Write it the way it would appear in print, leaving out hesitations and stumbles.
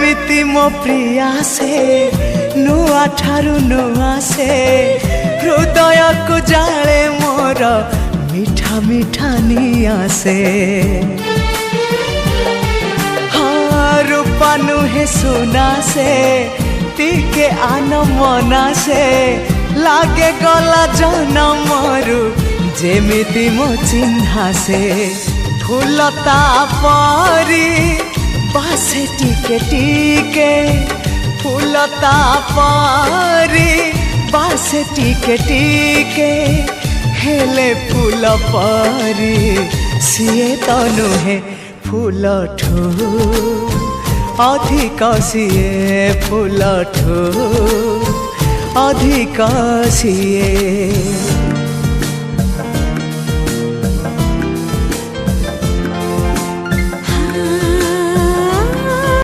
जेमिति मो प्रिया से नुआ ठारू नुआ से हृदय को जाले मोर मीठा मीठा निया से हाँ रूपा नुहे सुना से टिके आन मना से लागे गला जनमरु जेमिति मो चिन्हा से फूलता परी बासे टिके टिके फूलता परी बासे टिके टिके हेले फूल परी सीए तो नुहे फूल ठू अधिक सीए फूल ठू अधिक सीए।